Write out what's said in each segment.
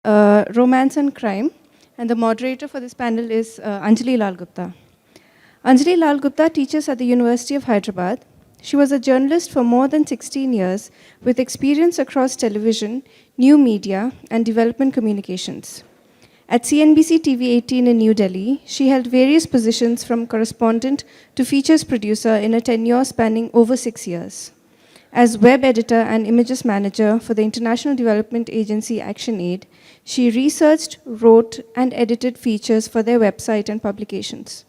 Romance and Crime, and the moderator for this panel is Anjali Lal Gupta. Anjali Lal Gupta teaches at the University of Hyderabad. She was a journalist for more than 16 years with experience across television, new media, and development communications. At CNBC TV 18 in New Delhi, she held various positions from correspondent to features producer in a tenure spanning over 6 years. As web editor and images manager for the international development agency ActionAid, she researched, wrote, and edited features for their website and publications.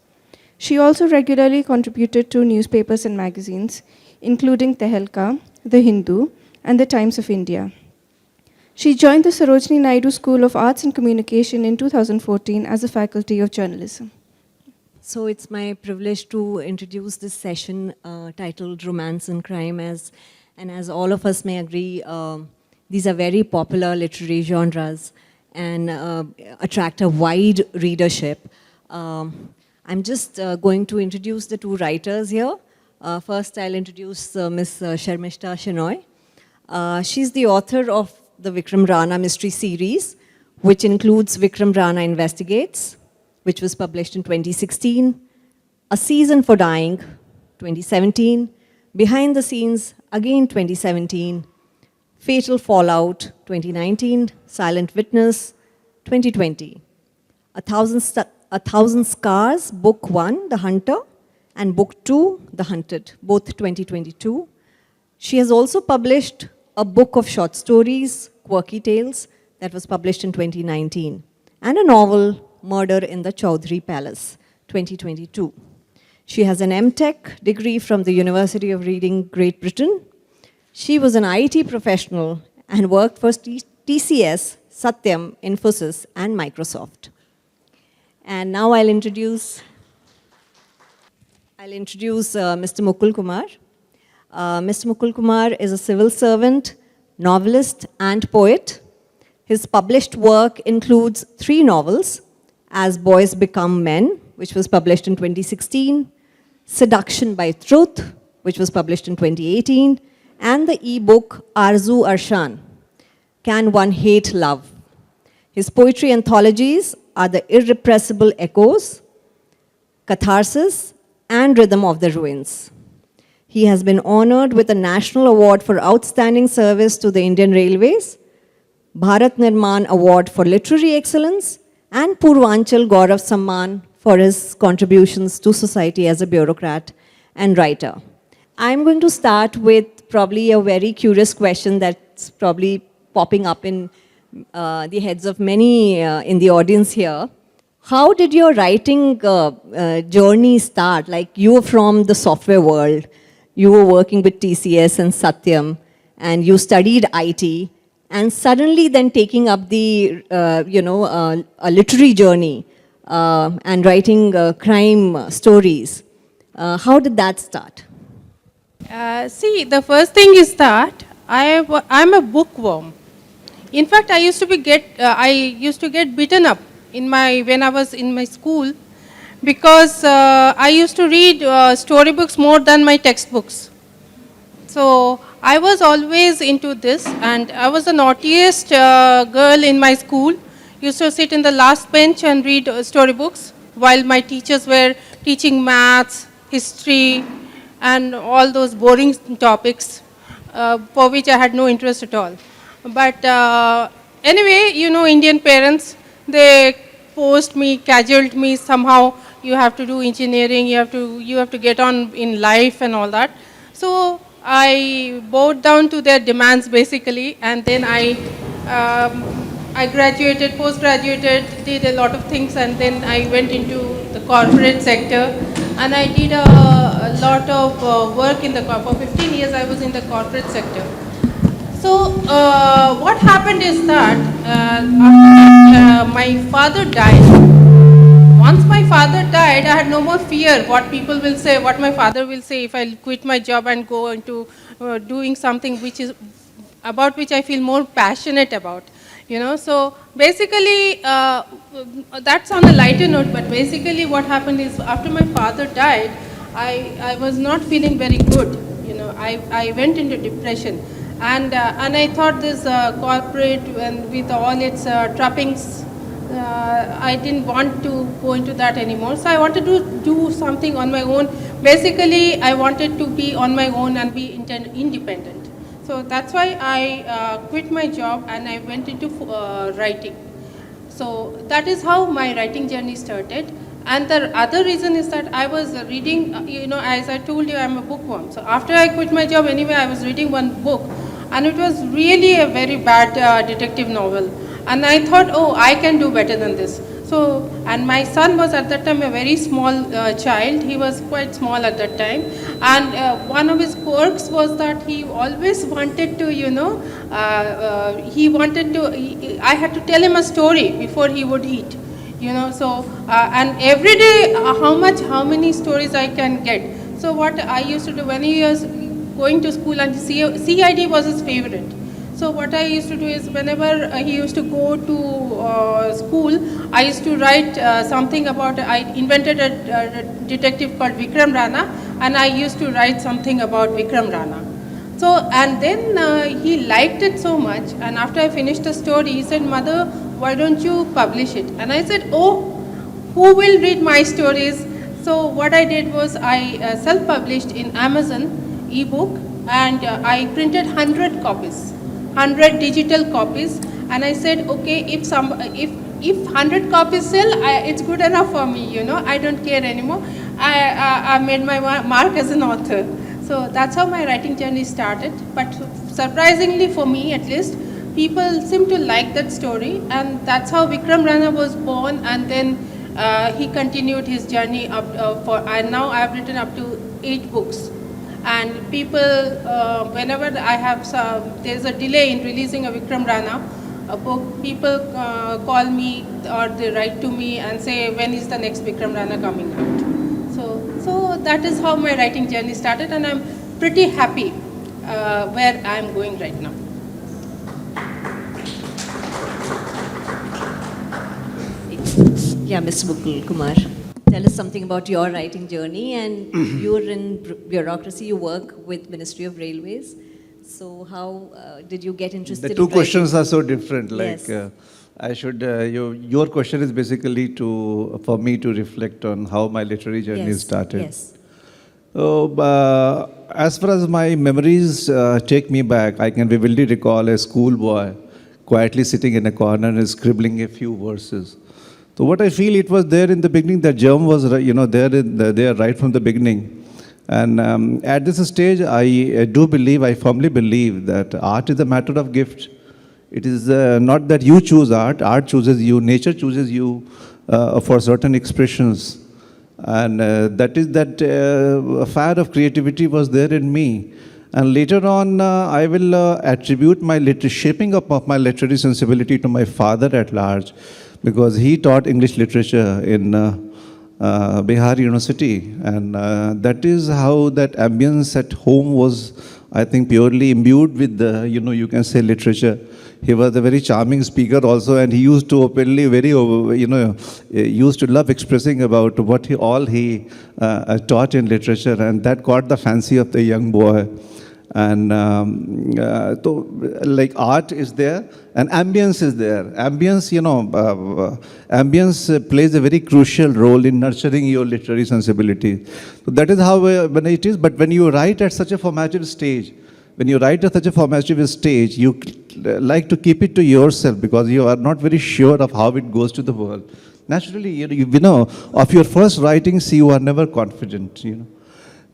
She also regularly contributed to newspapers and magazines, including Tehelka, The Hindu, and The Times of India. She joined the Sarojini Naidu School of Arts and Communication in 2014 as a faculty of journalism. So it's my privilege to introduce this session titled Romance and Crime, as all of us may agree, these are very popular literary genres and attract a wide readership. I'm just going to introduce the two writers here. First, I'll introduce Ms. Sharmishtha Shenoy. She's the author of the Vikram Rana mystery series, which includes Vikram Rana Investigates, which was published in 2016, A Season for Dying, 2017, Behind the Scenes, again 2017, Fatal Fallout, 2019, Silent Witness, 2020, A Thousand Scars, Book 1, The Hunter, and Book 2, The Hunted, both 2022. She has also published a book of short stories, Quirky Tales, that was published in 2019, and a novel, Murder in the Chaudhry Palace, 2022. She has an M.Tech degree from the University of Reading, Great Britain. She was an IT professional and worked for TCS, Satyam, Infosys, and Microsoft. And now I'll introduce Mr. Mukul Kumar. Mr. Mukul Kumar is a civil servant, novelist, and poet. His published work includes 3 novels, As Boys Become Men, which was published in 2016, Seduction by Truth, which was published in 2018, and the e-book Arzu Arshan, Can One Hate Love? His poetry anthologies are The Irrepressible Echoes, Catharsis, and Rhythm of the Ruins. He has been honored with a National Award for Outstanding Service to the Indian Railways, Bharat Nirman Award for Literary Excellence, and Purvanchal Gaurav Samman for his contributions to society as a bureaucrat and writer. I'm going to start with probably a very curious question that's probably popping up in the heads of many in the audience here. How did your writing journey start? Like, you were from the software world, you were working with TCS and Satyam, and you studied IT, and suddenly then taking up the, a literary journey and writing crime stories. How did that start? See, the first thing is that I'm a bookworm. In fact, I used to get beaten up when I was in my school, because I used to read storybooks more than my textbooks. So I was always into this, and I was the naughtiest girl in my school. Used to sit in the last bench and read storybooks while my teachers were teaching maths, history, and all those boring topics for which I had no interest at all. But anyway, Indian parents, they forced me, cajoled me somehow. You have to do engineering, you have to get on in life and all that. So I bowed down to their demands basically, and then I graduated, post-graduated, did a lot of things, and then I went into the corporate sector, and I did a lot of work for 15 years I was in the corporate sector. So what happened is that after my father died. Once my father died, I had no more fear what people will say, what my father will say if I quit my job and go into doing something about which I feel more passionate about. So basically, that's on a lighter note, but basically what happened is, after my father died, I was not feeling very good. I went into depression. And I thought this corporate and with all its trappings, I didn't want to go into that anymore. So I wanted to do something on my own. Basically, I wanted to be on my own and be independent. So that's why I quit my job and I went into writing. So that is how my writing journey started. And the other reason is that I was reading, as I told you, I'm a bookworm. So after I quit my job anyway, I was reading one book, and it was really a very bad detective novel. And I thought, oh, I can do better than this. So, and my son was at that time a very small child. He was quite small at that time. And one of his quirks was that he always wanted to, I had to tell him a story before he would eat. And every day, how many stories I can get. So what I used to do when he was going to school, and CID was his favorite. So what I used to do is whenever he used to go to school, I used to write something about, I invented a detective called Vikram Rana, and I used to write something about Vikram Rana. So, and then he liked it so much, and after I finished the story, he said, "Mother, why don't you publish it?" And I said, "Oh, who will read my stories?" So what I did was I self-published in Amazon ebook, and I printed 100 copies. 100 digital copies, and I said, okay, if 100 copies sell, it's good enough for me, I don't care anymore. I made my mark as an author. So that's how my writing journey started. But surprisingly for me, at least, people seem to like that story, and that's how Vikram Rana was born, and then he continued his journey up and now I've written up to 8 books. And people, whenever I have there's a delay in releasing a Vikram Rana a book, people call me or they write to me and say, when is the next Vikram Rana coming out? So that is how my writing journey started, and I'm pretty happy where I'm going right now. Yeah, Mr. Mukul, Kumar. Tell us something about your writing journey, and you're in bureaucracy, you work with Ministry of Railways. So how did you get interested in The two writing? questions are so different. Yes. Your question is basically for me to reflect on how my literary journey Yes, started. yes. As far as my memories take me back, I can vividly recall a schoolboy quietly sitting in a corner and scribbling a few verses. So what I feel, it was there in the beginning, the germ was there right from the beginning. And at this stage, I firmly believe that art is a matter of gift. It is not that you choose art chooses you, nature chooses you for certain expressions. And fire of creativity was there in me. And later on, I will attribute my shaping up of my literary sensibility to my father at large, because he taught English literature in Bihar University, and that is how that ambience at home was, I think, purely imbued with the, you can say, literature. He was a very charming speaker also, and he used to openly, used to love expressing about what he taught in literature, and that caught the fancy of the young boy. And so, like, art is there and ambience is there. Ambience, ambience plays a very crucial role in nurturing your literary sensibility. So that is how when it is. But when you write at such a formative stage, you like to keep it to yourself, because you are not very sure of how it goes to the world. Naturally, of your first writings, you are never confident,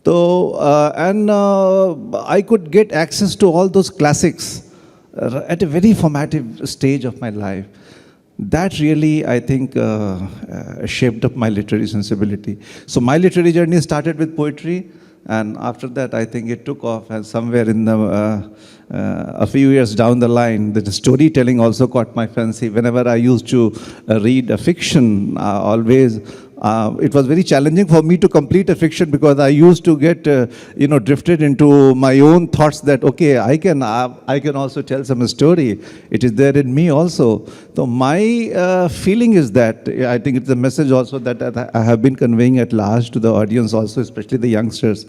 So, I could get access to all those classics at a very formative stage of my life. That really, I think, shaped up my literary sensibility. So my literary journey started with poetry, and after that, I think it took off, and somewhere in a few years down the line, the storytelling also caught my fancy. Whenever I used to read a fiction, it was very challenging for me to complete a fiction, because I used to get, drifted into my own thoughts that, okay, I can also tell some story. It is there in me also. So my feeling is that, I think it's a message also that I have been conveying at large to the audience also, especially the youngsters,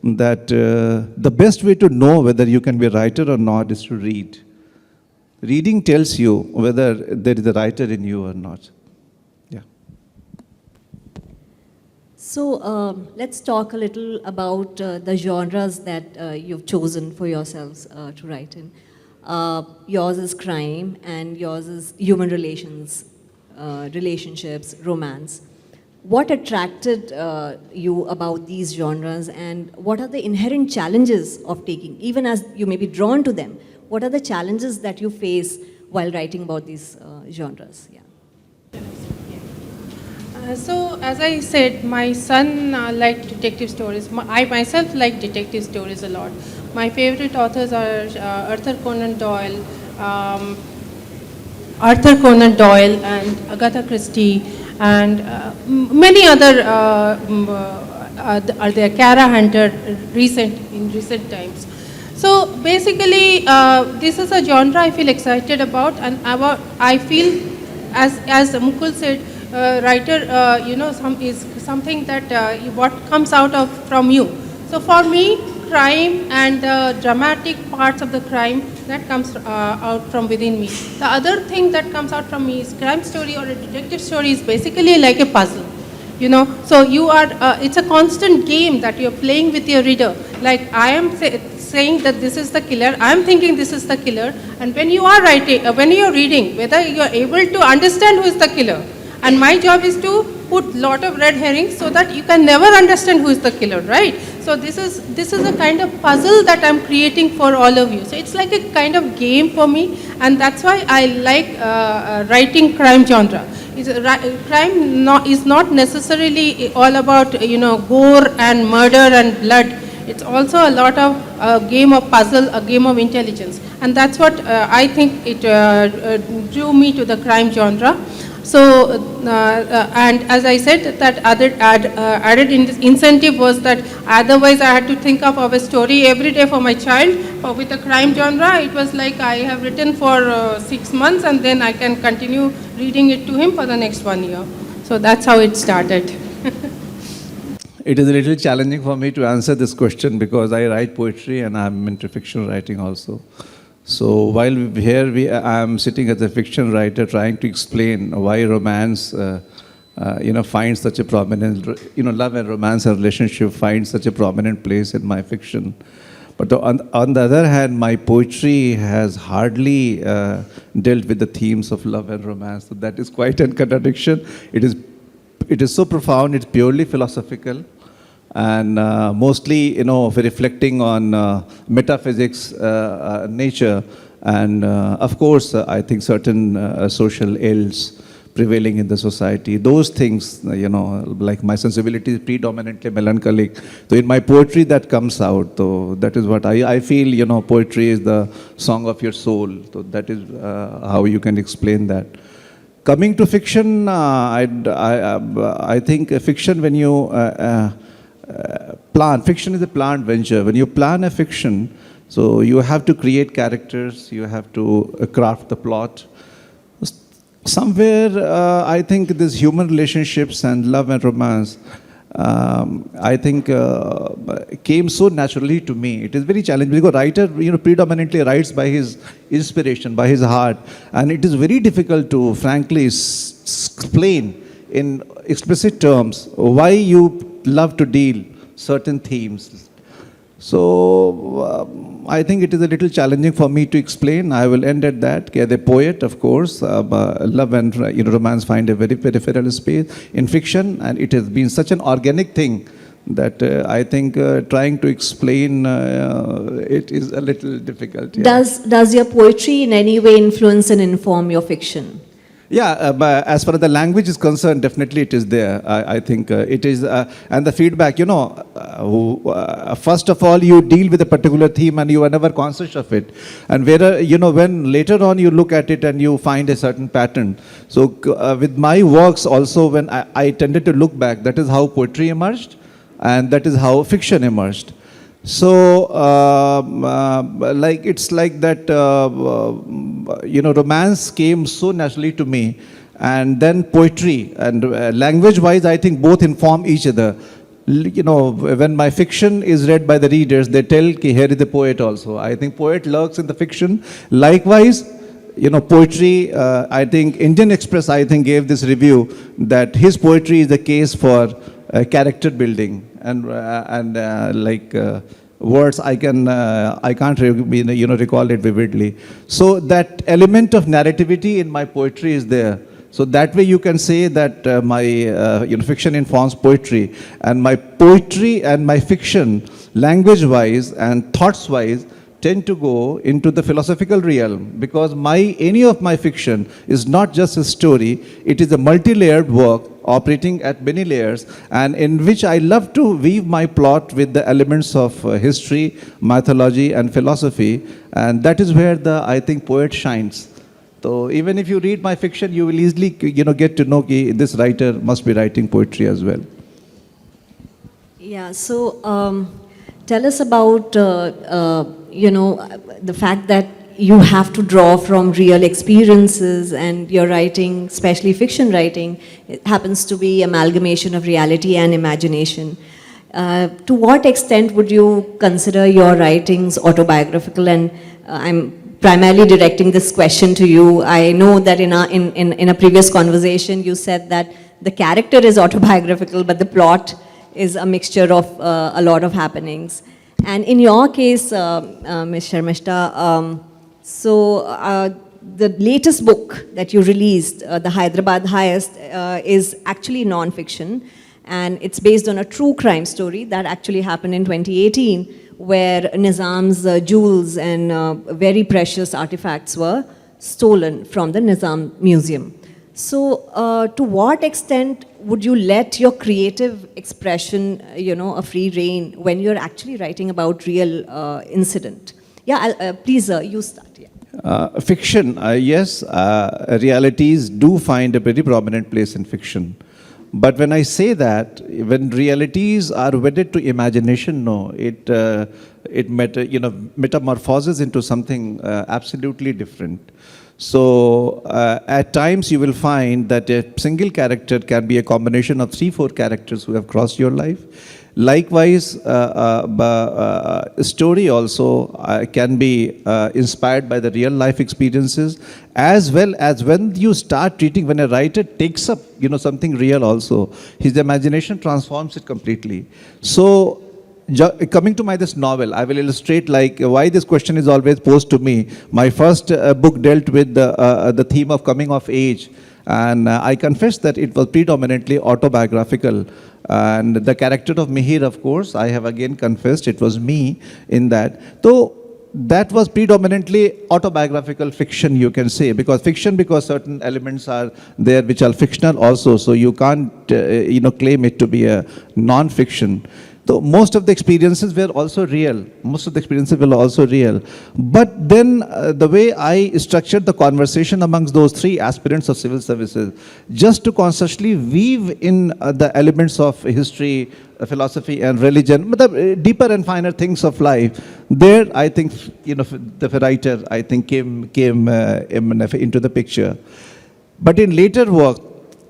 that the best way to know whether you can be a writer or not is to read. Reading tells you whether there is a writer in you or not. Yeah. So let's talk a little about the genres that you've chosen for yourselves to write in. Yours is crime and yours is human relations, relationships, romance. What attracted you about these genres, and what are the inherent challenges of taking, even as you may be drawn to them, what are the challenges that you face while writing about these genres? Yeah. So, as I said, my son liked detective stories. I myself like detective stories a lot. My favorite authors are Arthur Conan Doyle, and Agatha Christie, and many other are there, Kara Hunter, in recent times. So basically, this is a genre I feel excited about, and I feel, as Mukul said, writer, is something that what comes out from you. So for me, crime and the dramatic parts of the crime, that comes out from within me. The other thing that comes out from me is crime story or a detective story is basically like a puzzle. So you are, it's a constant game that you're playing with your reader. Like I am saying that this is the killer, I am thinking this is the killer, and when you are writing, when you are reading, whether you are able to understand who is the killer. And my job is to put lot of red herrings so that you can never understand who is the killer, right? So this is a kind of puzzle that I'm creating for all of you. So it's like a kind of game for me, and that's why I like writing crime genre. Crime is not necessarily all about gore and murder and blood. It's also a lot of game of puzzle, a game of intelligence, and that's what I think it drew me to the crime genre. So, and as I said, that added incentive was that otherwise I had to think of a story every day for my child. But with the crime genre, it was like I have written for 6 months and then I can continue reading it to him for the next 1 year. So that's how it started. It is a little challenging for me to answer this question because I write poetry and I'm into fiction writing also. So while here I am sitting as a fiction writer trying to explain why romance, finds such a prominent, love and romance and relationship finds such a prominent place in my fiction. But on the other hand, my poetry has hardly dealt with the themes of love and romance. So that is quite a contradiction. It is so profound, it's purely philosophical. And mostly, reflecting on metaphysics, nature, and of course, I think certain social ills prevailing in the society. Those things, like my sensibility is predominantly melancholic. So in my poetry, that comes out. So that is what I feel, poetry is the song of your soul. So that is how you can explain that. Coming to fiction, I think fiction, when you fiction is a planned venture. When you plan a fiction, so you have to create characters, you have to craft the plot. Somewhere, I think this human relationships and love and romance, I think came so naturally to me. It is very challenging because writer, predominantly writes by his inspiration, by his heart, and it is very difficult to, frankly, explain in explicit terms why you love to deal certain themes. So I think it is a little challenging for me to explain. I will end at that. The poet, of course, love and romance find a very peripheral space in fiction, and it has been such an organic thing that I think trying to explain it is a little difficult. Yeah. Does your poetry in any way influence and inform your fiction? Yeah, but as far as the language is concerned, definitely it is there. I think it is, and the feedback, first of all, you deal with a particular theme and you are never conscious of it. And when later on you look at it and you find a certain pattern. So with my works also, when I tended to look back, that is how poetry emerged and that is how fiction emerged. So, it's like that, romance came so naturally to me, and then poetry, and language-wise, I think both inform each other. when my fiction is read by the readers, they tell, ki, here is the poet also. I think poet lurks in the fiction. Likewise, poetry, I think Indian Express, I think, gave this review that his poetry is the case for character building and words I can't recall it vividly. So that element of narrativity in my poetry is there. So that way you can say that my fiction informs poetry, and my poetry and my fiction, language-wise and thoughts-wise, tend to go into the philosophical realm, because any of my fiction is not just a story, it is a multi-layered work operating at many layers, and in which I love to weave my plot with the elements of history, mythology and philosophy, and that is where I think poet shines. So even if you read my fiction, you will easily get to know that this writer must be writing poetry as well. Yeah, so tell us about the fact that you have to draw from real experiences, and your writing, especially fiction writing, it happens to be amalgamation of reality and imagination. To what extent would you consider your writings autobiographical? And I'm primarily directing this question to you. I know that in a previous conversation you said that the character is autobiographical, but the plot is a mixture of a lot of happenings. And in your case, Ms. Sharmishtha, the latest book that you released, The Hyderabad Highest, is actually non-fiction, and it's based on a true crime story that actually happened in 2018, where Nizam's jewels and very precious artifacts were stolen from the Nizam Museum. So to what extent would you let your creative expression, a free rein when you're actually writing about real incident? Yeah, please, you start. Yeah. Fiction, yes, realities do find a very prominent place in fiction. But when I say that, when realities are wedded to imagination, no, it metamorphoses into something absolutely different. So at times you will find that a single character can be a combination of 3-4 characters who have crossed your life. Likewise, a story also can be inspired by the real life experiences, as well as when you start treating, when a writer takes up something real also, his imagination transforms it completely. So coming to this novel, I will illustrate why this question is always posed to me. My first book dealt with the theme of coming of age, and I confess that it was predominantly autobiographical. And the character of Mihir, of course, I have again confessed it was me in that. So that was predominantly autobiographical fiction, you can say, because certain elements are there which are fictional also, so you can't claim it to be a non-fiction. So most of the experiences were also real. But then the way I structured the conversation amongst those 3 aspirants of civil services, just to consciously weave in the elements of history, philosophy and religion, but the deeper and finer things of life, there I think the writer I think came into the picture. But in later work,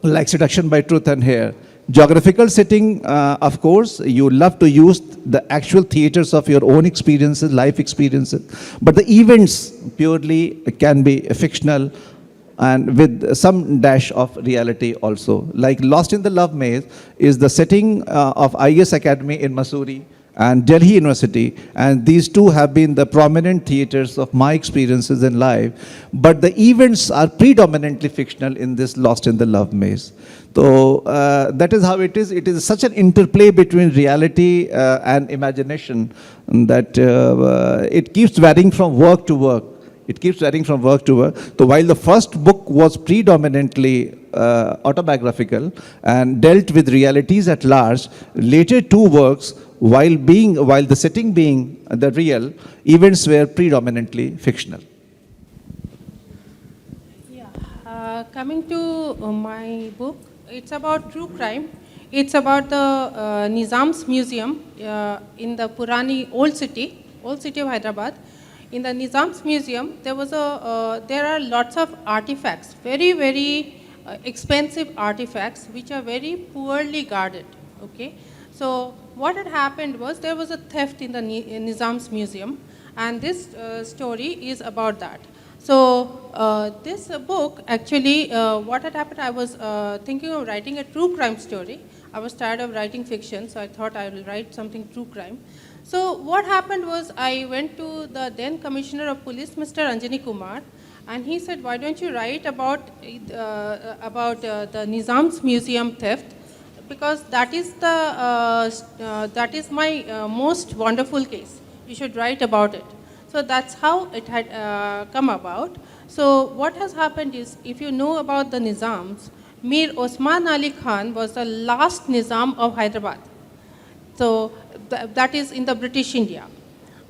like Seduction by Truth and Hair, geographical setting, of course, you love to use the actual theaters of your own experiences, life experiences, but the events purely can be fictional and with some dash of reality also. Like Lost in the Love Maze is the setting of IS Academy in Mussoorie and Delhi University, and these two have been the prominent theaters of my experiences in life, but the events are predominantly fictional in this Lost in the Love Maze. So that is how it is. It is such an interplay between reality and imagination that it keeps varying from work to work. So while the first book was predominantly autobiographical and dealt with realities at large, later 2 works, while the setting being the real, events were predominantly fictional. Yeah, coming to my book, it's about true crime. It's about the Nizam's Museum in the Purani old city of Hyderabad. In the Nizam's Museum, there are lots of artifacts, very, very expensive artifacts, which are very poorly guarded. Okay, So what had happened was there was a theft in the Nizam's museum, and this story is about that. So this book, actually, what had happened, I was thinking of writing a true crime story. I was tired of writing fiction, so I thought I will write something true crime. So what happened was I went to the then Commissioner of Police, Mr. Anjali Kumar, and he said, why don't you write about the Nizam's museum theft? Because that is my most wonderful case. You should write about it. So that's how it had come about. So what has happened is, if you know about the Nizams, Mir Osman Ali Khan was the last Nizam of Hyderabad. So that is in the British India.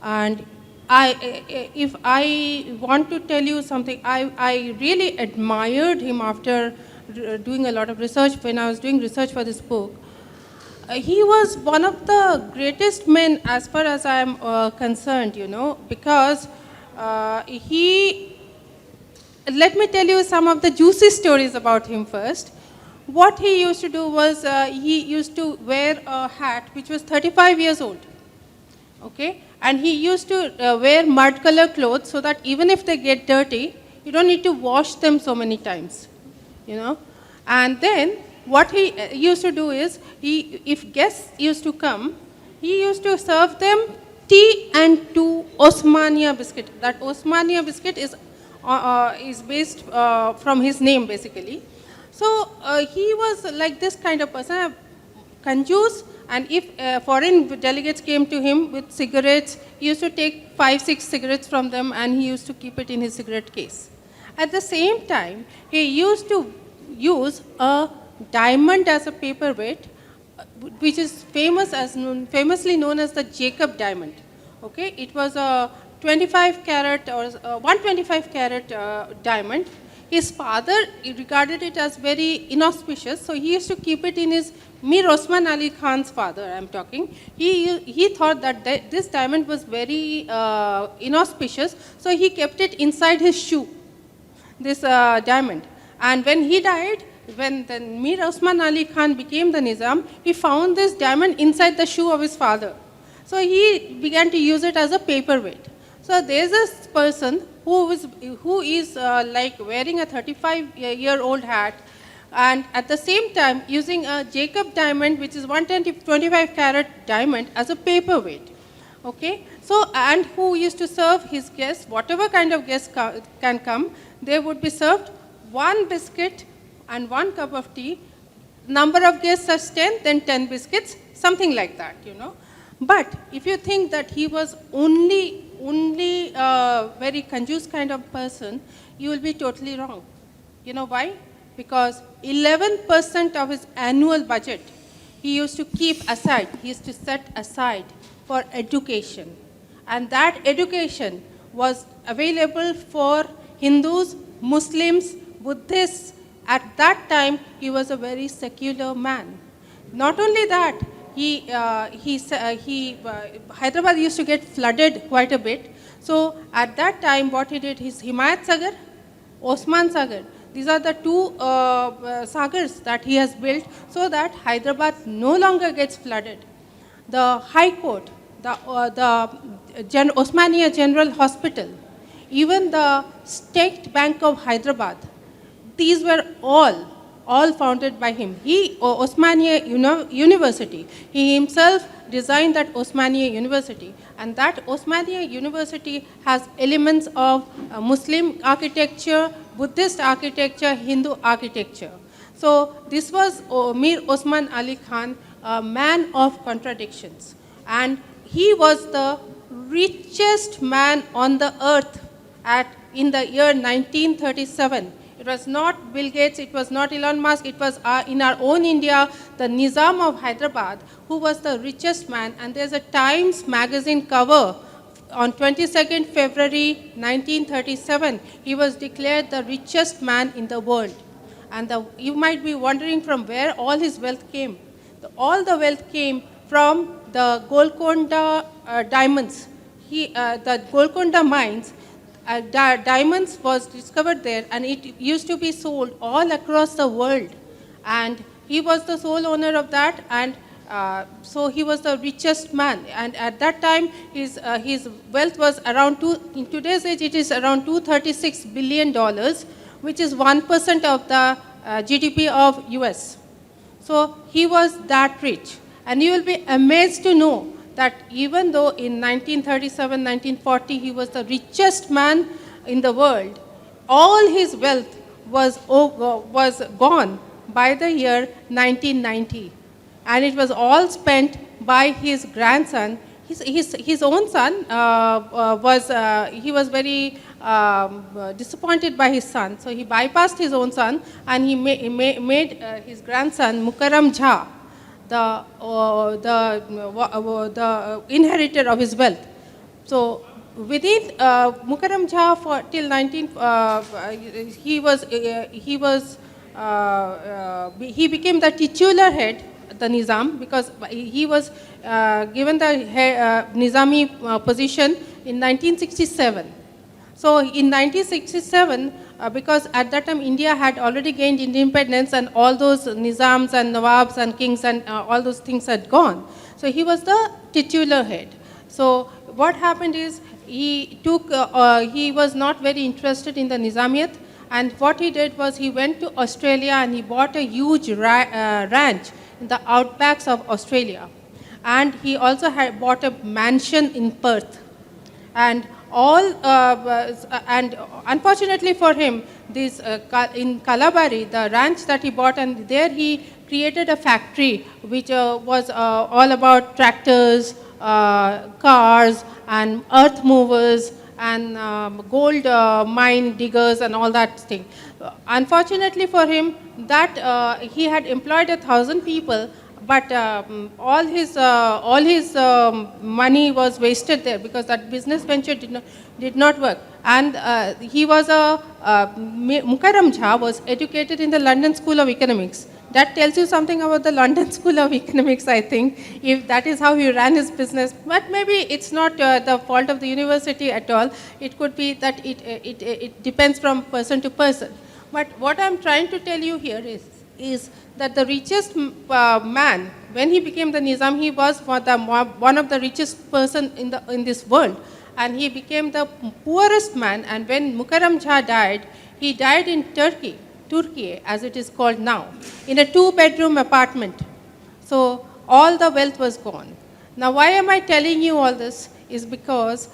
And if I want to tell you something, I really admired him after doing a lot of research. When I was doing research for this book, he was one of the greatest men as far as I am concerned, because let me tell you some of the juicy stories about him first. What he used to do was he used to wear a hat which was 35 years old. Okay? And he used to wear mud color clothes so that even if they get dirty, you don't need to wash them so many times. And then what he used to do is, if guests used to come, he used to serve them tea and 2 Osmania biscuit. That Osmania biscuit is based from his name, basically. So he was like this kind of person, conjuice, and if foreign delegates came to him with cigarettes, he used to take 5-6 cigarettes from them, and he used to keep it in his cigarette case. At the same time, he used to use a diamond as a paperweight, which is famously known as the Jacob diamond. Okay, it was a 25 carat or 125 carat diamond. His father regarded it as very inauspicious, so he used to keep it in his Mir Osman Ali Khan's father, I'm talking. He thought that this diamond was very inauspicious, so he kept it inside his shoe, this diamond. And when he died, when the Mir Osman Ali Khan became the Nizam, he found this diamond inside the shoe of his father. So he began to use it as a paperweight. So there's this person who is like wearing a 35-year-old hat, and at the same time using a Jacob diamond, which is 125 carat diamond, as a paperweight. Okay, so, and who used to serve his guests, whatever kind of guests can come, they would be served 1 biscuit and 1 cup of tea. Number of guests as 10, then 10 biscuits, something like that, But if you think that he was only very conjuice kind of person, you will be totally wrong. You know why? Because 11% of his annual budget he used to keep aside, he used to set aside for education. And that education was available for Hindus, Muslims, Buddhists. At that time, he was a very secular man. Not only that, Hyderabad used to get flooded quite a bit. So at that time, what he did, his Himayat Sagar, Osman Sagar, these are the 2 sagars that he has built so that Hyderabad no longer gets flooded. The High Court, the Osmania General Hospital, even the State Bank of Hyderabad, these were all founded by him. Osmania University, he himself designed that Osmania University, and that Osmania University has elements of Muslim architecture, Buddhist architecture, Hindu architecture. So this was Mir Osman Ali Khan, a man of contradictions, and he was the richest man on the earth in the year 1937. It was not Bill Gates, it was not Elon Musk, it was in our own India, the Nizam of Hyderabad, who was the richest man. And there's a Times magazine cover on 22nd February 1937. He was declared the richest man in the world. And you might be wondering from where all his wealth came. All the wealth came from the Golconda diamonds. The Golconda mines, diamonds was discovered there, and it used to be sold all across the world. And he was the sole owner of that, and So he was the richest man, and at that time his wealth was around in today's age it is around $236 billion, which is 1% of the GDP of US. So he was that rich. And you will be amazed to know that even though in 1937, 1940, he was the richest man in the world, all his wealth was gone by the year 1990. And it was all spent by his grandson. His own son he was very disappointed by his son. So he bypassed his own son and he made his grandson Mukarram Jha the inheritor of his wealth. So within Mukarram Jha for till 19 he became the titular head, the Nizam, because he was given the Nizami position in 1967. So in 1967, because at that time India had already gained independence and all those Nizams and Nawabs and kings and all those things had gone. So he was the titular head. So what happened is he was not very interested in the Nizamiyat, and what he did was he went to Australia and he bought a huge ranch in the outbacks of Australia. And he also had bought a mansion in Perth. And and unfortunately for him, this in Kalabari, the ranch that he bought, and there he created a factory which was all about tractors, cars, and earth movers, and gold mine diggers, and all that thing. Unfortunately for him, that he had employed 1,000 people, but all his money was wasted there because that business venture did not work. And he was Mukarram Jha was educated in the London School of Economics. That tells you something about the London School of Economics, I think, if that is how he ran his business. But maybe it's not the fault of the university at all. It could be that it depends from person to person. But what I'm trying to tell you here is that the richest man, when he became the Nizam, he was one of the richest person in this world. And he became the poorest man. And when Mukarram Jha died, he died in Turkey as it is called now, in a 2-bedroom apartment. So all the wealth was gone. Now why am I telling you all this is because,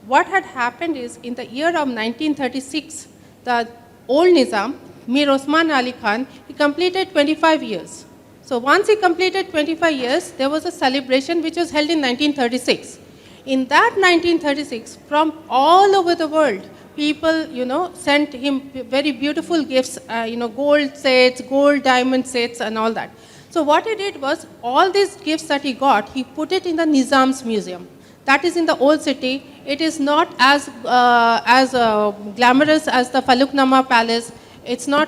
what had happened is in the year of 1936, the old Nizam, Mir Osman Ali Khan, he completed 25 years. So once he completed 25 years, there was a celebration which was held in 1936. In that 1936, from all over the world, people, sent him very beautiful gifts, gold sets, gold diamond sets, and all that. So what he did was, all these gifts that he got, he put it in the Nizam's museum. That is in the old city. It is not as glamorous as the Faluknama Palace. It's not,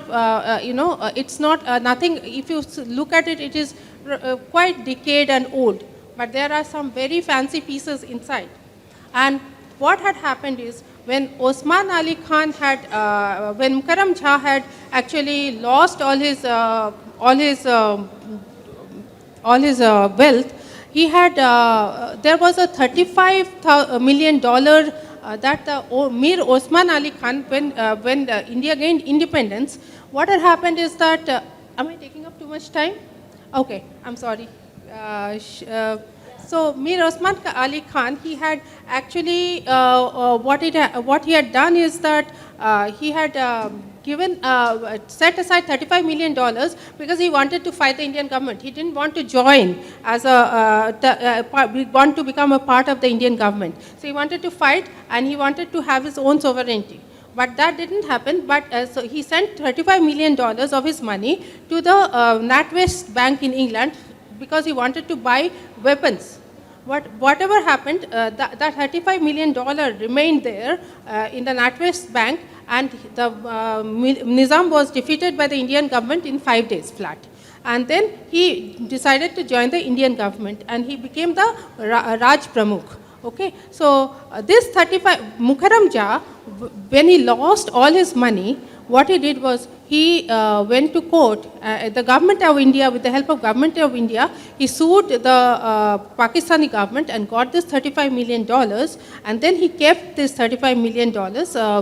it's not nothing. If you look at it, it is quite decayed and old. But there are some very fancy pieces inside. And what had happened is, when Osman Ali Khan had, when Mukarram Jha had actually lost all his wealth, he had, there was a $35 million that the Mir Osman Ali Khan, when India gained independence, what had happened is that, am I taking up too much time? Okay, I'm sorry. So Mir Osman Ali Khan, he had actually, what he had done is that he had set aside $35 million because he wanted to fight the Indian government. He didn't want to join as want to become a part of the Indian government. So he wanted to fight and he wanted to have his own sovereignty. But that didn't happen. But so he sent $35 million of his money to the NatWest Bank in England because he wanted to buy weapons. Whatever happened, that $35 million remained there in the NatWest Bank, and the Nizam was defeated by the Indian government in 5 days flat. And then he decided to join the Indian government, and he became the Raj Pramukh. Okay, so this Mukarram Jha, when he lost all his money, what he did was he went to court. The government of India, with the help of government of India, he sued the Pakistani government and got this $35 million, and then he kept this $35 million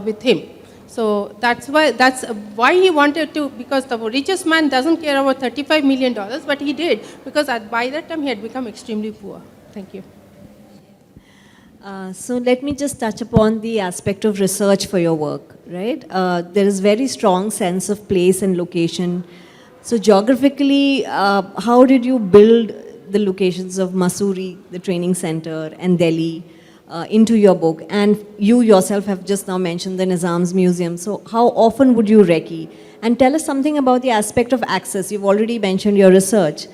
with him. So that's why he wanted to, because the richest man doesn't care about $35 million, but he did, because by that time he had become extremely poor. Thank you. So let me just touch upon the aspect of research for your work, right? There is very strong sense of place and location. So geographically, how did you build the locations of Mussoorie, the training center, and Delhi into your book? And you yourself have just now mentioned the Nizam's Museum. So how often would you recce? And tell us something about the aspect of access. You've already mentioned your research.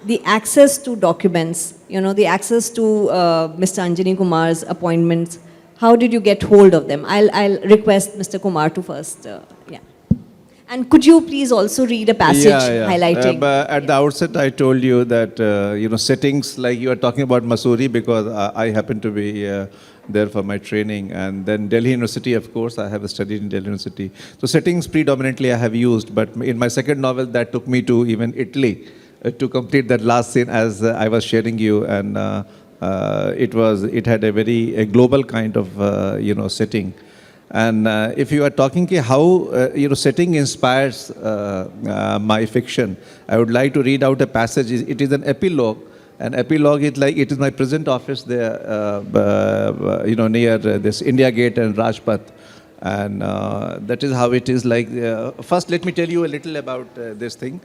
The access to documents, the access to Mr. Anjali Kumar's appointments, how did you get hold of them? I'll request Mr. Kumar to first, yeah. And could you please also read a passage highlighting? But at the outset, I told you that, settings like you are talking about Mussoorie, because I happen to be there for my training. And then Delhi University, of course, I have studied in Delhi University. So settings predominantly I have used, but in my second novel, that took me to even Italy. To complete that last scene, as I was sharing you, and it had a very global kind of setting. And if you are talking how setting inspires my fiction, I would like to read out a passage. It is an epilogue. An epilogue is like, it is my present office there, near this India Gate and Rajpath. And that is how it is like. First, let me tell you a little about this thing.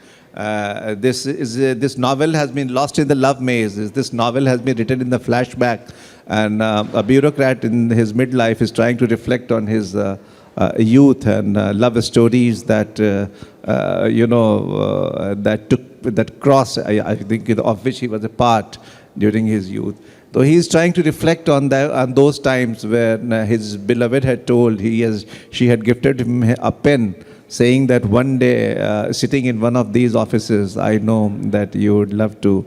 This novel has been lost in the love maze. This novel has been written in the flashback. And a bureaucrat in his midlife is trying to reflect on his youth and love stories that, that cross, I think, of which he was a part during his youth. So he is trying to reflect on those times when his beloved had told she had gifted him a pen, saying that one day, sitting in one of these offices, I know that you would love to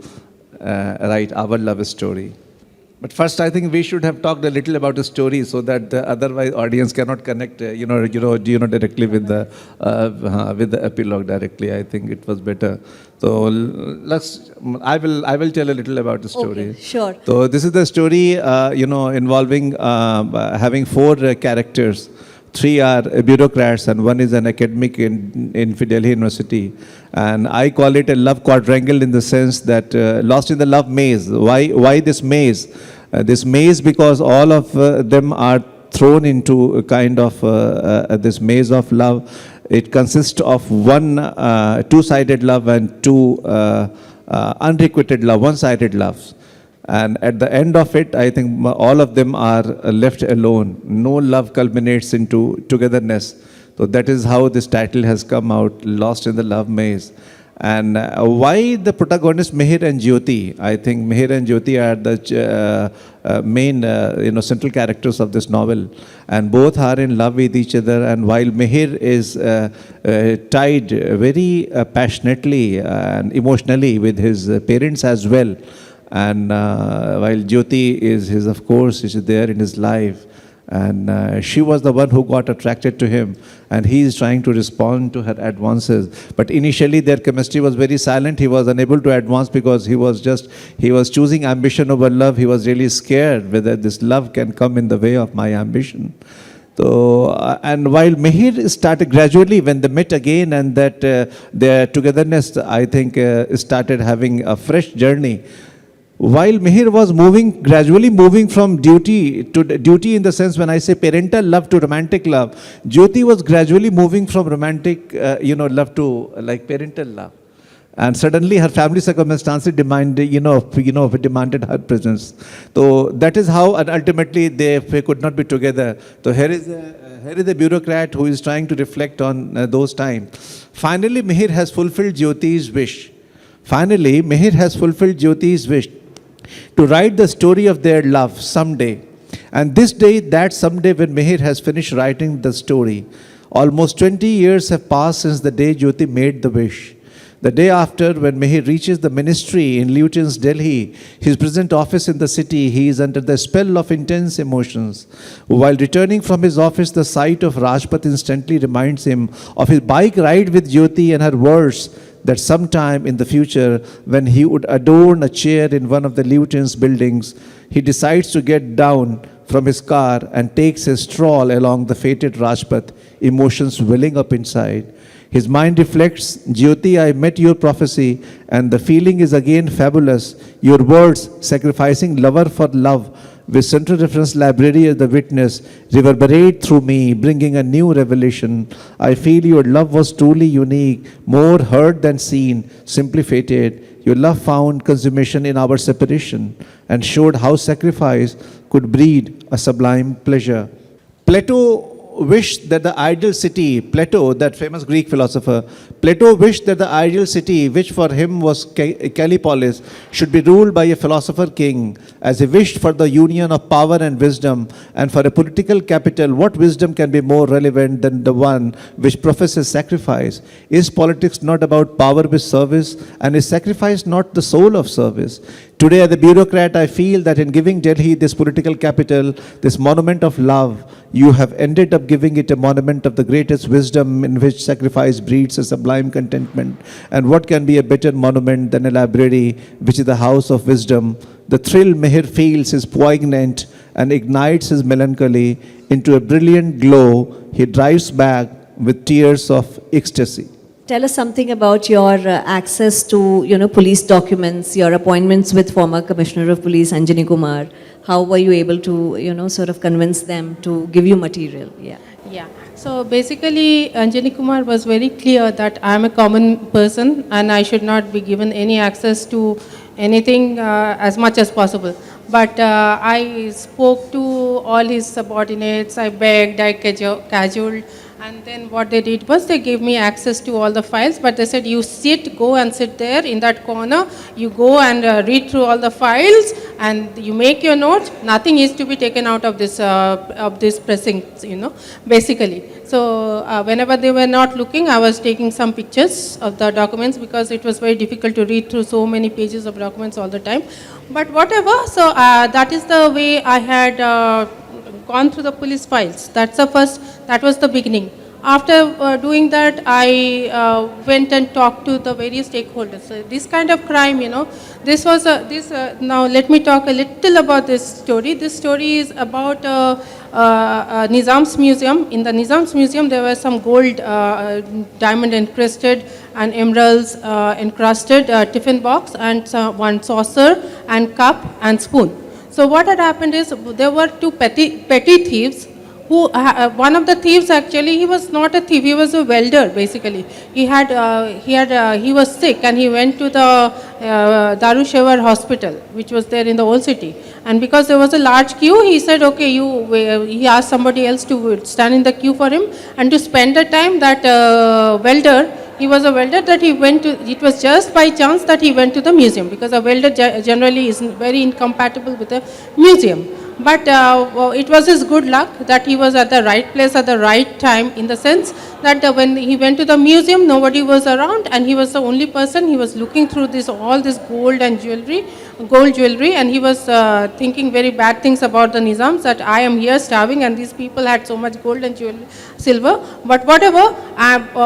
write our love story. But first, I think we should have talked a little about the story, so that the otherwise audience cannot connect, directly with the epilogue directly. I think it was better. So I will tell a little about the story. Okay, sure. So this is the story, involving having four characters. Three are bureaucrats and one is an academic in Delhi University. And I call it a love quadrangle in the sense that lost in the love maze. Why this maze? This maze because all of them are thrown into a kind of this maze of love. It consists of one two-sided love and two unrequited love, one-sided loves. And at the end of it, I think all of them are left alone. No love culminates into togetherness. So that is how this title has come out, Lost in the Love Maze. And why the protagonists Mihir and Jyoti? I think Mihir and Jyoti are the main, central characters of this novel. And both are in love with each other. And while Mihir is tied very passionately and emotionally with his parents as well, and while Jyoti is of course, is there in his life, and she was the one who got attracted to him, and he is trying to respond to her advances. But initially their chemistry was very silent. He was unable to advance because he was choosing ambition over love. He was really scared whether this love can come in the way of my ambition. So, and while Mihir started gradually when they met again, and that their togetherness, I think, started having a fresh journey. While Mihir was gradually moving from duty in the sense when I say parental love to romantic love, Jyoti was gradually moving from romantic, love to like parental love. And suddenly her family circumstances demanded her presence. So that is how, and ultimately they could not be together. So here is a bureaucrat who is trying to reflect on those times. Finally, Mihir has fulfilled Jyoti's wish. To write the story of their love someday. And this day, that someday when Mihir has finished writing the story, almost 20 years have passed since the day Jyoti made the wish. The day after, when Mihir reaches the ministry in Lutyens, Delhi, his present office in the city, he is under the spell of intense emotions. While returning from his office, the sight of Rajpath instantly reminds him of his bike ride with Jyoti and her words that sometime in the future, when he would adorn a chair in one of the Lutyens buildings, he decides to get down from his car and takes a stroll along the fated Rajpath, emotions welling up inside. His mind reflects, Jyoti, I met your prophecy, and the feeling is again fabulous. Your words, sacrificing lover for love, with central reference library as the witness, reverberate through me, bringing a new revelation. I feel your love was truly unique, more heard than seen, simply fated. Your love found consummation in our separation and showed how sacrifice could breed a sublime pleasure. Plato wished that the ideal city, Plato, that famous Greek philosopher, Plato wished that the ideal city, which for him was Callipolis, should be ruled by a philosopher king, as he wished for the union of power and wisdom, and for a political capital, what wisdom can be more relevant than the one which professes sacrifice? Is politics not about power with service, and is sacrifice not the soul of service? Today, as a bureaucrat, I feel that in giving Delhi this political capital, this monument of love, you have ended up giving it a monument of the greatest wisdom in which sacrifice breeds a sublime contentment. And what can be a better monument than a library which is the house of wisdom? The thrill Mihir feels is poignant and ignites his melancholy into a brilliant glow. He drives back with tears of ecstasy. Tell us something about your access to, police documents, your appointments with former Commissioner of Police Anjali Kumar. How were you able to, sort of convince them to give you material? Yeah. Yeah. So basically, Anjali Kumar was very clear that I am a common person and I should not be given any access to anything as much as possible. But I spoke to all his subordinates, I begged, I cajoled, and then what they did was they gave me access to all the files, but they said, you go and sit there in that corner, you go and read through all the files, and you make your notes, nothing is to be taken out of this precincts, basically. So whenever they were not looking, I was taking some pictures of the documents because it was very difficult to read through so many pages of documents all the time. But whatever, so that is the way I had gone through the police files. That was the beginning. After doing that, I went and talked to the various stakeholders. So this kind of crime, this was now let me talk a little about this story. This story is about Nizam's Museum. In the Nizam's Museum, there were some gold, diamond encrusted and emeralds encrusted tiffin box and one saucer and cup and spoon. So what had happened is there were two petty thieves. One of the thieves actually, he was not a thief, he was a welder basically. He was sick and he went to the Darushewar hospital, which was there in the old city. And because there was a large queue, he said, okay, he asked somebody else to stand in the queue for him and to spend the time that welder, he was a welder that he went to, it was just by chance that he went to the museum because a welder generally is very incompatible with a museum. But it was his good luck that he was at the right place at the right time, in the sense that when he went to the museum, nobody was around and he was the only person. He was looking through all this gold jewelry, and he was thinking very bad things about the Nizams, that I am here starving and these people had so much gold and jewelry, silver. But whatever,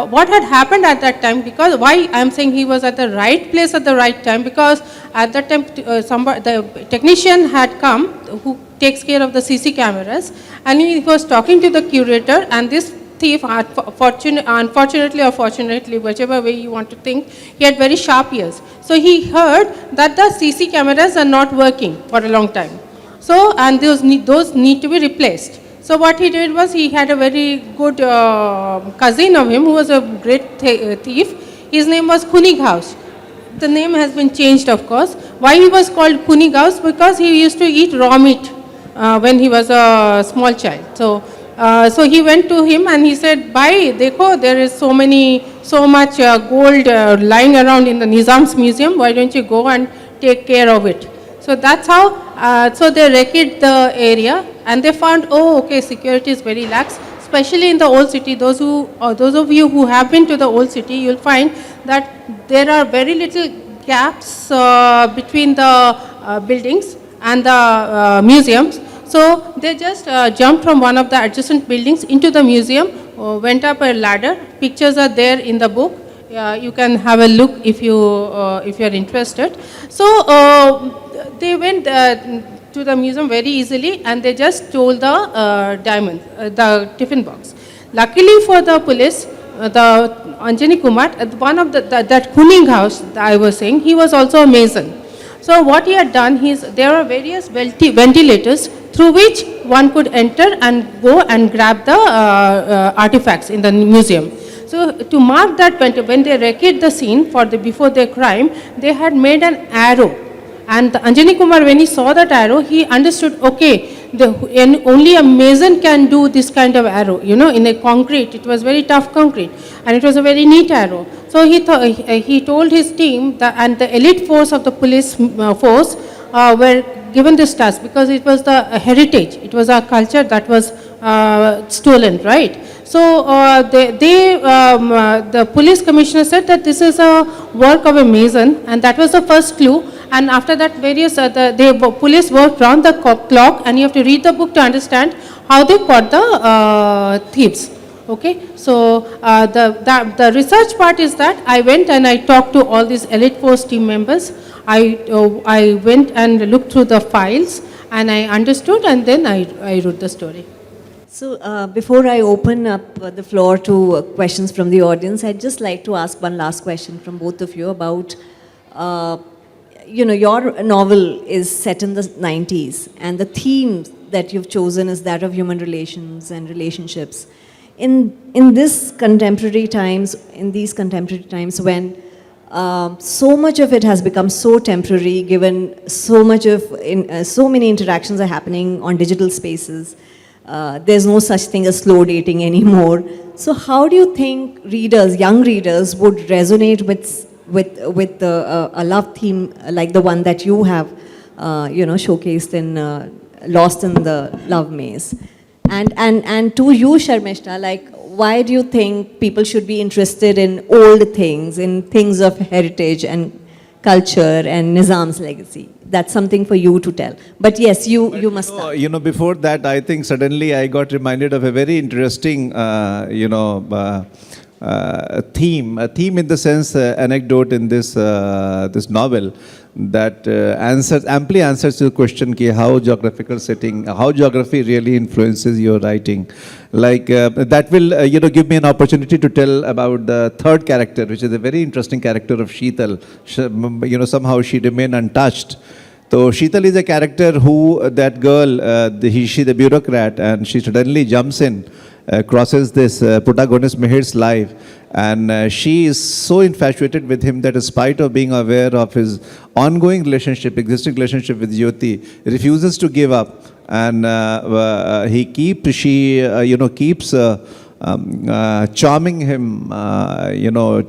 what had happened at that time, because why I am saying he was at the right place at the right time, because at that time the technician had come who takes care of the CC cameras, and he was talking to the curator, and this thief, unfortunately or fortunately, whichever way you want to think, he had very sharp ears. So he heard that the CC cameras are not working for a long time. So, and those need to be replaced. So what he did was, he had a very good cousin of him who was a great thief. His name was Kunighaus. The name has been changed, of course. Why he was called Kunighaus? Because he used to eat raw meat when he was a small child. So he went to him and he said, "Bhai, dekho, there is so much gold lying around in the Nizam's Museum. Why don't you go and take care of it?" So that's how. So they raided the area and they found, oh, okay, security is very lax. especially in the old city, those of you who have been to the old city, you'll find that there are very little gaps between the buildings and the museums. So they just jumped from one of the adjacent buildings into the museum, went up a ladder. Pictures are there in the book. You can have a look if you are interested. So they went to the museum very easily, and they just stole the diamond, the tiffin box. Luckily for the police, the Anjali Kumar, one of that cooling house that I was saying, he was also a mason. So what he had done is, there are various ventilators through which one could enter and go and grab the artifacts in the museum. So to mark that, when they recreate the scene before their crime, they had made an arrow. And Anjani Kumar, when he saw that arrow, he understood, okay, only a mason can do this kind of arrow, in a concrete. It was very tough concrete, and it was a very neat arrow. So he told his team, and the elite force of the police force were given this task, because it was the heritage, it was our culture that was stolen, right? So the police commissioner said that this is a work of a mason, and that was the first clue. And after that, the police worked round the clock, and you have to read the book to understand how they caught the thieves. Okay, so the research part is that I went and I talked to all these elite force team members. I went and looked through the files, and I understood, and then I wrote the story. So before I open up the floor to questions from the audience, I'd just like to ask one last question from both of you about, your novel is set in the 90s, and the theme that you've chosen is that of human relations and relationships. In these contemporary times when so much of it has become so temporary, given so many interactions are happening on digital spaces, there's no such thing as slow dating anymore. So how do you think young readers would resonate with a love theme like the one that you have showcased in Lost in the Love Maze? And to you, Sharmishtha, why do you think people should be interested in old things, in things of heritage and culture and Nizam's legacy? That's something for you to tell. But yes, you must start. Before that, I think suddenly I got reminded of a very interesting, theme. A theme in the sense, anecdote in this novel that amply answers your question, how geography really influences your writing. That will, give me an opportunity to tell about the third character, which is a very interesting character of Sheetal. Somehow she remained untouched. So Sheetal is a character that girl, she's a bureaucrat, and she suddenly jumps in, crosses this protagonist Mihir's life, and she is so infatuated with him that in spite of being aware of his ongoing existing relationship with Jyoti, refuses to give up, and she keeps charming him,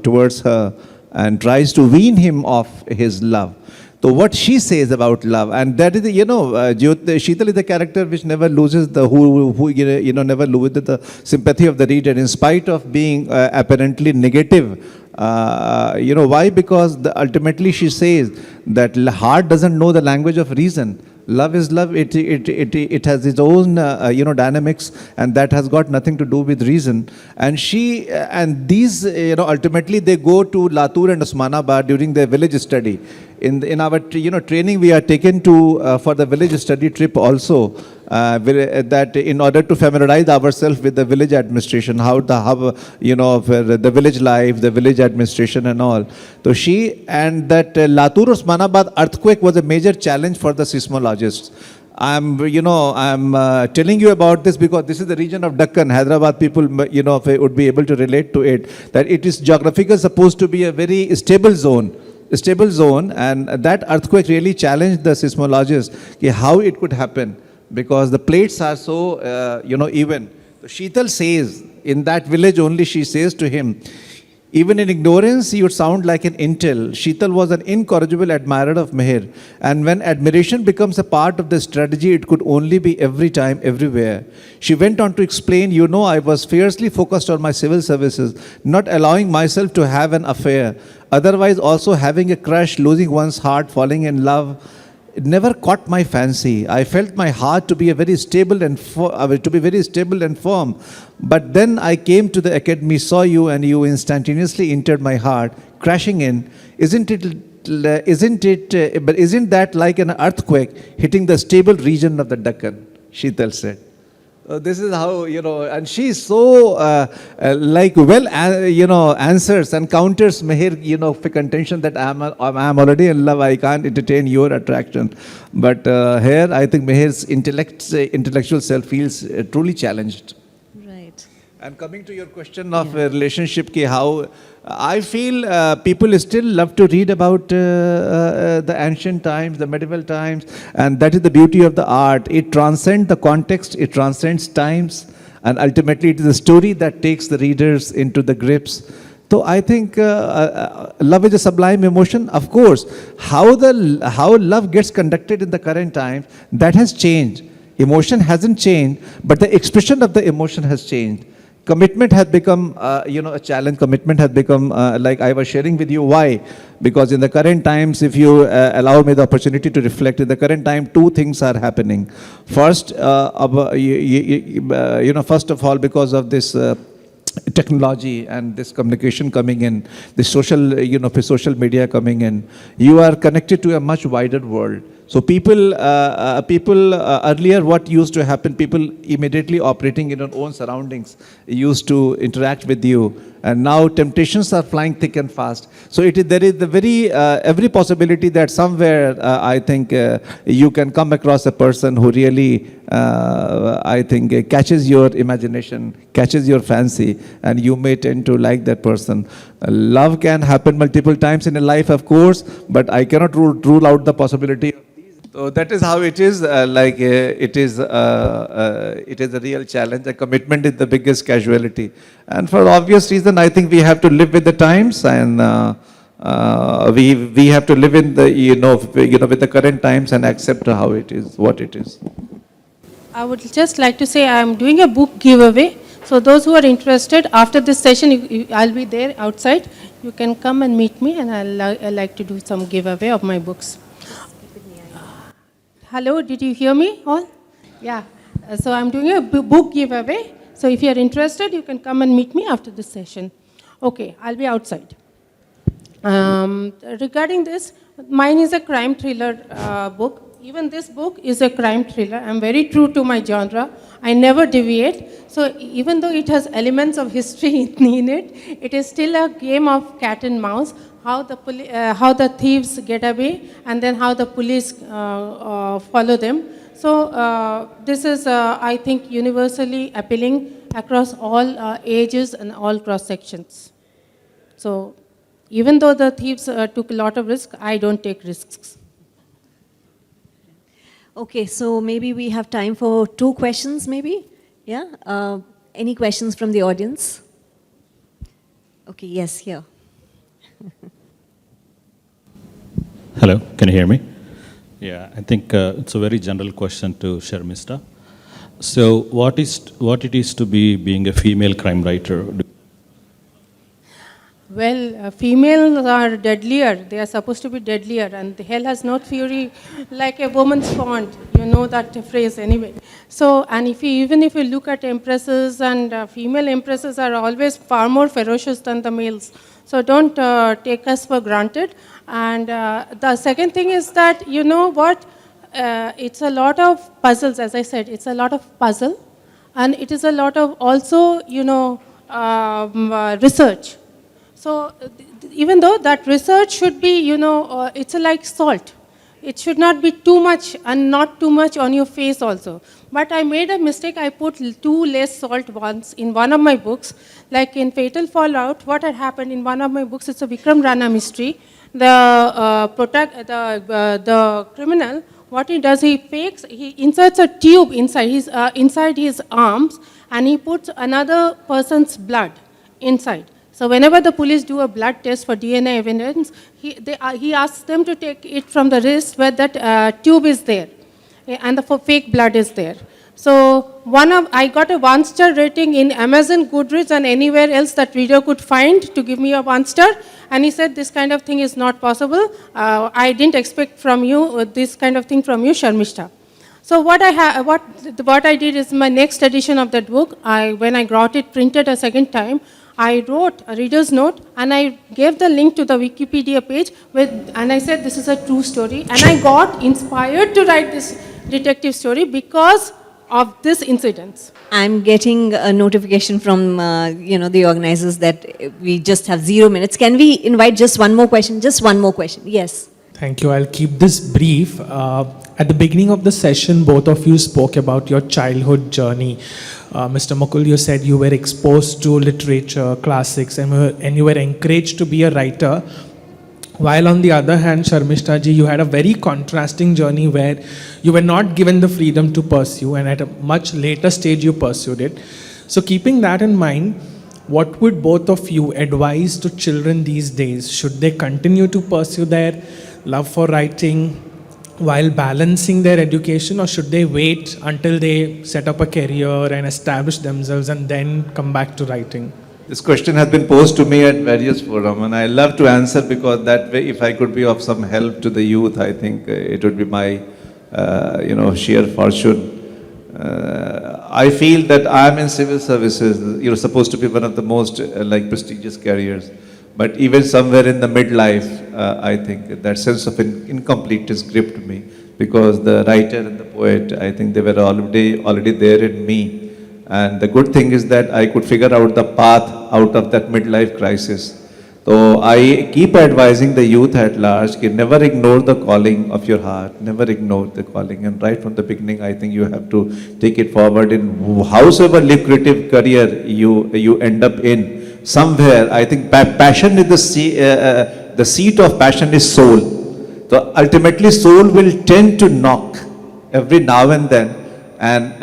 towards her, and tries to wean him off his love. So what she says about love, and that is, Sheetal is the character which never loses never loses the sympathy of the reader, in spite of being apparently negative. Why? Because ultimately she says that heart doesn't know the language of reason. Love is love. It has its own dynamics, and that has got nothing to do with reason. And these ultimately they go to Latur and Osmanabad during their village study. In our training, we are taken to for the village study trip also, that in order to familiarize ourselves with the village administration, how the village life, the village administration and all. So that Latur Osmanabad earthquake was a major challenge for the seismologists. I'm telling you about this because this is the region of Deccan. Hyderabad people, would be able to relate to it, that it is geographically supposed to be a very stable zone, and that earthquake really challenged the seismologists how it could happen, because the plates are so even. So Sheetal says, in that village only, she says to him, Even in ignorance, he would sound like an intel. Sheetal was an incorrigible admirer of Meher. And when admiration becomes a part of the strategy, it could only be every time, everywhere. She went on to explain, you know, I was fiercely focused on my civil services, not allowing myself to have an affair. Otherwise, also having a crush, losing one's heart, falling in love. It never caught my fancy. I felt my heart to be very stable and firm. But then I came to the academy, saw you, and you instantaneously entered my heart, crashing in. Isn't that like an earthquake hitting the stable region of the Deccan? Sheetal said. This is how, and she is so, answers and counters Meher, for contention that I'm already in love, I can't entertain your attraction. But here, I think Meher's intellectual self feels truly challenged. Right. And coming to your question of relationship, how I feel people still love to read about the ancient times, the medieval times, and that is the beauty of the art. It transcends the context, it transcends times, and ultimately it is a story that takes the readers into the grips. So I think love is a sublime emotion. Of course, how love gets conducted in the current times, that has changed. Emotion hasn't changed, but the expression of the emotion has changed. Commitment has become, a challenge. Commitment has become, like I was sharing with you, why? Because in the current times, if you allow me the opportunity to reflect, in the current time, two things are happening. First, first of all, because of this technology and this communication coming in, this social media coming in, you are connected to a much wider world. So people earlier, what used to happen, people immediately operating in their own surroundings used to interact with you, and now temptations are flying thick and fast. So there is the every possibility that somewhere I think you can come across a person who really catches your imagination, catches your fancy, and you may tend to like that person. Love can happen multiple times in a life, of course, but I cannot rule out the possibility. So that is how it is. It is a real challenge. The commitment is the biggest casualty, and for obvious reason, I think we have to live with the times, and we have to live in the with the current times and accept how it is, what it is. I would just like to say I am doing a book giveaway. So those who are interested, after this session, I'll be there outside. You can come and meet me, and I'll like to do some giveaway of my books. Hello, did you hear me all? Yeah. So I'm doing a book giveaway. So if you're interested, you can come and meet me after this session. Okay, I'll be outside. Regarding this, mine is a crime thriller book. Even this book is a crime thriller. I'm very true to my genre. I never deviate. So even though it has elements of history in it, it is still a game of cat and mouse. How the thieves get away, and then how the police follow them. So this is, I think, universally appealing across all ages and all cross sections. So even though the thieves took a lot of risk, I don't take risks. Okay, so maybe we have time for 2 questions, maybe? Yeah? Any questions from the audience? Okay, yes, here. Hello, can you hear me? Yeah, I think it's a very general question to Sharmishtha. So what it is to being a female crime writer? Well, females are deadlier. They are supposed to be deadlier, and hell has no fury like a woman's font. You know that phrase anyway. So, and even if you look at empresses, and female empresses are always far more ferocious than the males. So don't take us for granted. And the second thing is that, you know what, it's a lot of puzzles, as I said, it's a lot of puzzle. And it is a lot of also, research. So even though that research should be, it's like salt. It should not be too much and not too much on your face also. But I made a mistake. I put 2 less salt once in one of my books. Like in Fatal Fallout, what had happened in one of my books, it's a Vikram Rana mystery. The criminal, what he does, he inserts a tube inside his arms, and he puts another person's blood inside. So whenever the police do a blood test for DNA evidence, he asks them to take it from the wrist where that tube is there, and the fake blood is there. So I got a 1-star rating in Amazon, Goodreads, and anywhere else that reader could find to give me a 1-star. And he said, this kind of thing is not possible. I didn't expect from you this kind of thing from you, Sharmishtha. So what I did is my next edition of that book, when I got it printed a second time, I wrote a reader's note and I gave the link to the Wikipedia page and I said this is a true story, and I got inspired to write this detective story because of this incident. I'm getting a notification from the organizers that we just have 0 minutes. Can we invite just one more question? Just one more question. Yes. Thank you. I'll keep this brief. At the beginning of the session, both of you spoke about your childhood journey. Mr. Mukul, you said you were exposed to literature, classics, and you were encouraged to be a writer. While on the other hand, Sharmishtha ji, you had a very contrasting journey where you were not given the freedom to pursue, and at a much later stage you pursued it. So keeping that in mind, what would both of you advise to children these days? Should they continue to pursue their love for writing while balancing their education, or should they wait until they set up a career and establish themselves and then come back to writing? This question has been posed to me at various forums, and I love to answer because that way, if I could be of some help to the youth, I think it would be my, sheer fortune. I feel that I'm in civil services. You're supposed to be one of the most prestigious careers, but even somewhere in the midlife, I think that sense of incompleteness gripped me because the writer and the poet, I think they were already there in me. And the good thing is that I could figure out the path out of that midlife crisis. So I keep advising the youth at large, never ignore the calling of your heart, never ignore the calling. And right from the beginning, I think you have to take it forward in howsoever lucrative career you end up in. Somewhere, I think passion is the seat of passion is soul. So ultimately, soul will tend to knock every now and then. And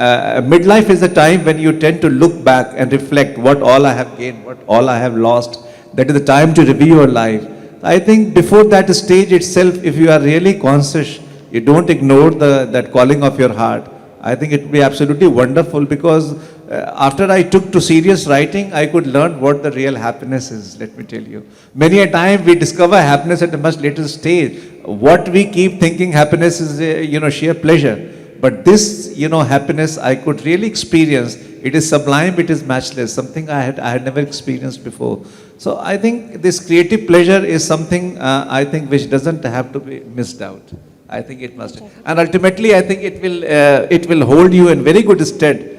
midlife is the time when you tend to look back and reflect what all I have gained, what all I have lost. That is the time to review your life. I think before that stage itself, if you are really conscious, you don't ignore that calling of your heart. I think it would be absolutely wonderful because after I took to serious writing, I could learn what the real happiness is, let me tell you. Many a time we discover happiness at a much later stage. What we keep thinking happiness is, sheer pleasure. But this, happiness I could really experience. It is sublime, it is matchless, something I had never experienced before. So I think this creative pleasure is something I think which doesn't have to be missed out. I think it must. And ultimately, I think it will hold you in very good stead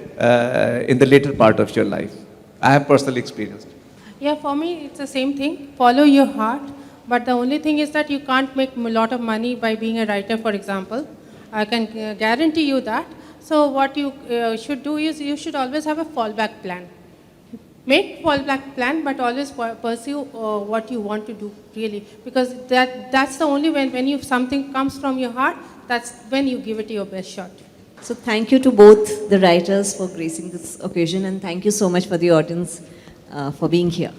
in the later part of your life. I have personally experienced. Yeah, for me, it's the same thing. Follow your heart. But the only thing is that you can't make a lot of money by being a writer, for example. I can guarantee you that. So what you should do is you should always have a fallback plan. Make fallback plan, but always pursue what you want to do, really. Because that's the only when something comes from your heart, that's when you give it your best shot. So thank you to both the writers for gracing this occasion, and thank you so much for the audience for being here.